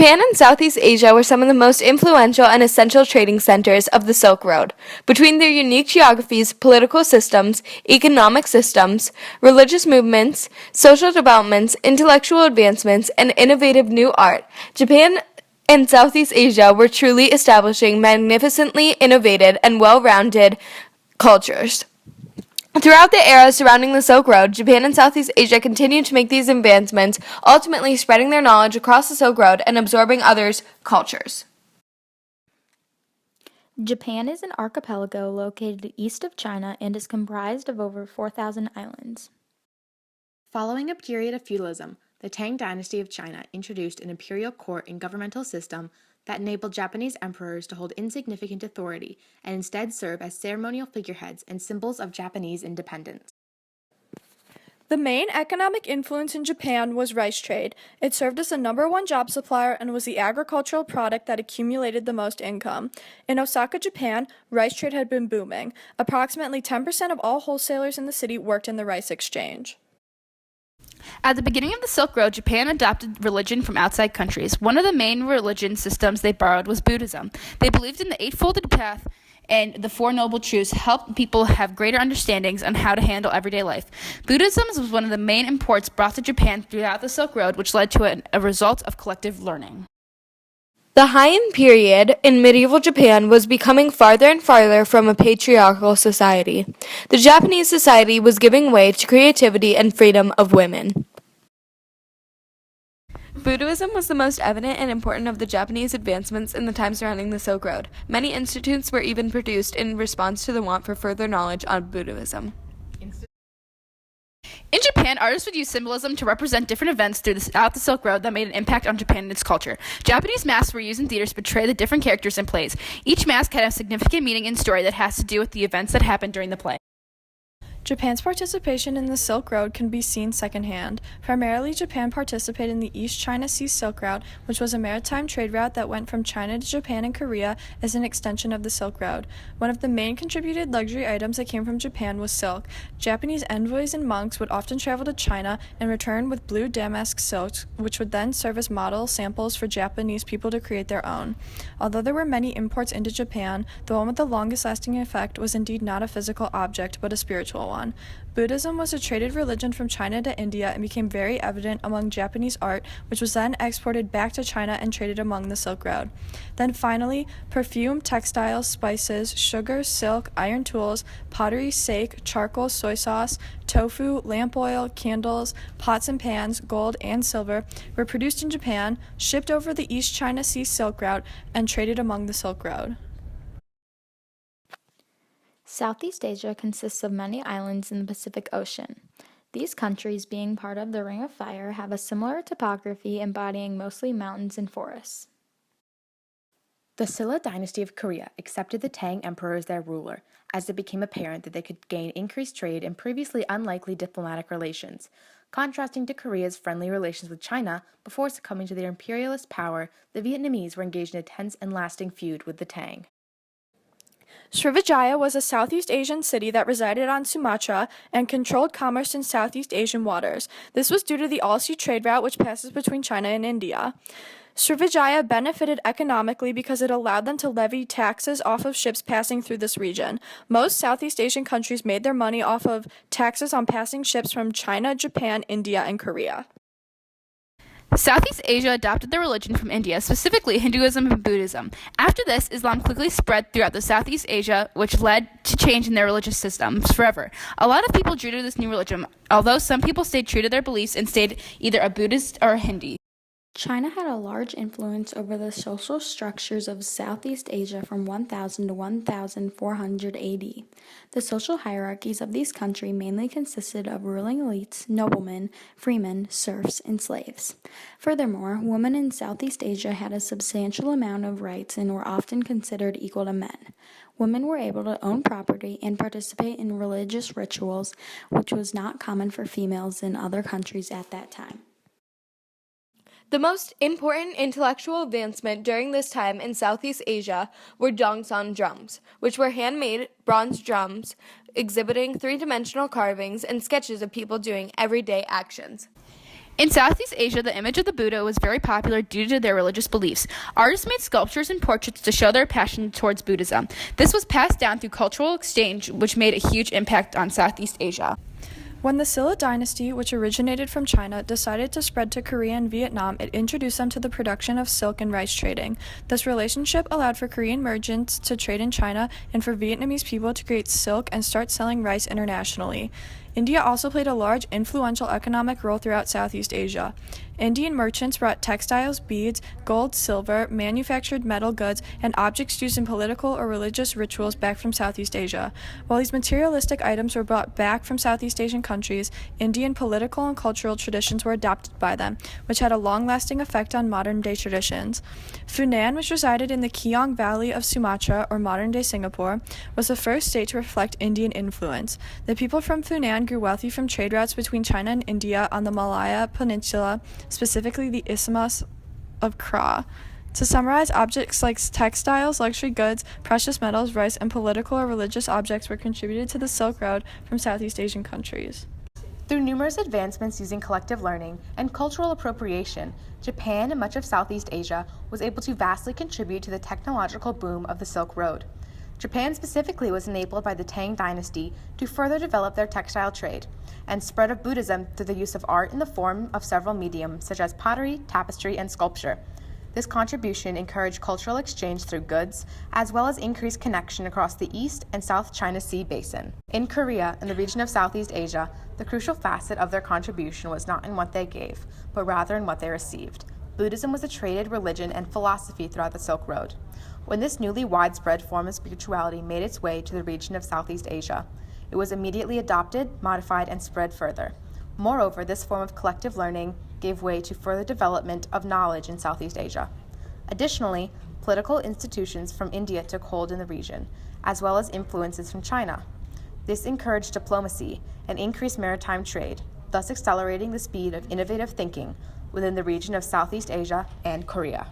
Japan and Southeast Asia were some of the most influential and essential trading centers of the Silk Road. Between their unique geographies, political systems, economic systems, religious movements, social developments, intellectual advancements, and innovative new art, Japan and Southeast Asia were truly establishing magnificently innovative and well-rounded cultures. Throughout the era surrounding the Silk Road, Japan and Southeast Asia continued to make these advancements, ultimately spreading their knowledge across the Silk Road and absorbing others' cultures. Japan is an archipelago located east of China and is comprised of over 4,000 islands. Following a period of feudalism, the Tang dynasty of China introduced an imperial court and governmental system that enabled Japanese emperors to hold insignificant authority and instead serve as ceremonial figureheads and symbols of Japanese independence. The main economic influence in Japan was rice trade. It served as the #1 job supplier and was the agricultural product that accumulated the most income. In Osaka, Japan, rice trade had been booming. Approximately 10% of all wholesalers in the city worked in the rice exchange. At the beginning of the Silk Road, Japan adopted religion from outside countries. One of the main religion systems they borrowed was Buddhism. They believed in the Eightfold Path and the Four Noble Truths helped people have greater understandings on how to handle everyday life. Buddhism was one of the main imports brought to Japan throughout the Silk Road, which led to a result of collective learning. The Heian period in medieval Japan was becoming farther and farther from a patriarchal society. The Japanese society was giving way to creativity and freedom of women. Buddhism was the most evident and important of the Japanese advancements in the time surrounding the Silk Road. Many institutes were even produced in response to the want for further knowledge on Buddhism. In Japan, artists would use symbolism to represent different events throughout the Silk Road that made an impact on Japan and its culture. Japanese masks were used in theaters to portray the different characters in plays. Each mask had a significant meaning and story that has to do with the events that happened during the play. Japan's participation in the Silk Road can be seen secondhand. Primarily, Japan participated in the East China Sea Silk Route, which was a maritime trade route that went from China to Japan and Korea as an extension of the Silk Road. One of the main contributed luxury items that came from Japan was silk. Japanese envoys and monks would often travel to China and return with blue damask silks, which would then serve as model samples for Japanese people to create their own. Although there were many imports into Japan, the one with the longest lasting effect was indeed not a physical object, but a spiritual one. Buddhism was a traded religion from China to India and became very evident among Japanese art, which was then exported back to China and traded among the Silk Road. Then finally, perfume, textiles, spices, sugar, silk, iron tools, pottery, sake, charcoal, soy sauce, tofu, lamp oil, candles, pots and pans, gold, and silver were produced in Japan, shipped over the East China Sea Silk Route, and traded among the Silk Road. Southeast Asia consists of many islands in the Pacific Ocean. These countries, being part of the Ring of Fire, have a similar topography embodying mostly mountains and forests. The Silla dynasty of Korea accepted the Tang emperor as their ruler, as it became apparent that they could gain increased trade and previously unlikely diplomatic relations. Contrasting to Korea's friendly relations with China, before succumbing to their imperialist power, the Vietnamese were engaged in a tense and lasting feud with the Tang. Srivijaya was a Southeast Asian city that resided on Sumatra and controlled commerce in Southeast Asian waters. This was due to the all-sea trade route which passes between China and India. Srivijaya benefited economically because it allowed them to levy taxes off of ships passing through this region. Most Southeast Asian countries made their money off of taxes on passing ships from China, Japan, India, and Korea. Southeast Asia adopted their religion from India, specifically Hinduism and Buddhism. After this, Islam quickly spread throughout the Southeast Asia, which led to change in their religious systems forever. A lot of people drew to this new religion, although some people stayed true to their beliefs and stayed either a Buddhist or a Hindu. China had a large influence over the social structures of Southeast Asia from 1000 to 1400 AD. The social hierarchies of these countries mainly consisted of ruling elites, noblemen, freemen, serfs, and slaves. Furthermore, women in Southeast Asia had a substantial amount of rights and were often considered equal to men. Women were able to own property and participate in religious rituals, which was not common for females in other countries at that time. The most important intellectual advancement during this time in Southeast Asia were Dongsan drums, which were handmade bronze drums exhibiting three-dimensional carvings and sketches of people doing everyday actions. In Southeast Asia, the image of the Buddha was very popular due to their religious beliefs. Artists made sculptures and portraits to show their passion towards Buddhism. This was passed down through cultural exchange, which made a huge impact on Southeast Asia. When the Silla dynasty, which originated from China, decided to spread to Korea and Vietnam, it introduced them to the production of silk and rice trading. This relationship allowed for Korean merchants to trade in China and for Vietnamese people to create silk and start selling rice internationally. India also played a large, influential economic role throughout Southeast Asia. Indian merchants brought textiles, beads, gold, silver, manufactured metal goods, and objects used in political or religious rituals back from Southeast Asia. While these materialistic items were brought back from Southeast Asian countries, Indian political and cultural traditions were adopted by them, which had a long-lasting effect on modern-day traditions. Funan, which resided in the Keong Valley of Sumatra, or modern-day Singapore, was the first state to reflect Indian influence. The people from Funan grew wealthy from trade routes between China and India on the Malaya Peninsula, specifically the Isthmus of Kra. To summarize, objects like textiles, luxury goods, precious metals, rice, and political or religious objects were contributed to the Silk Road from Southeast Asian countries. Through numerous advancements using collective learning and cultural appropriation, Japan and much of Southeast Asia was able to vastly contribute to the technological boom of the Silk Road. Japan specifically was enabled by the Tang dynasty to further develop their textile trade and spread of Buddhism through the use of art in the form of several mediums such as pottery, tapestry, and sculpture. This contribution encouraged cultural exchange through goods, as well as increased connection across the East and South China Sea basin. In Korea and the region of Southeast Asia, the crucial facet of their contribution was not in what they gave, but rather in what they received. Buddhism was a traded religion and philosophy throughout the Silk Road. When this newly widespread form of spirituality made its way to the region of Southeast Asia, it was immediately adopted, modified, and spread further. Moreover, this form of collective learning gave way to further development of knowledge in Southeast Asia. Additionally, political institutions from India took hold in the region, as well as influences from China. This encouraged diplomacy and increased maritime trade, thus accelerating the speed of innovative thinking within the region of Southeast Asia and Korea.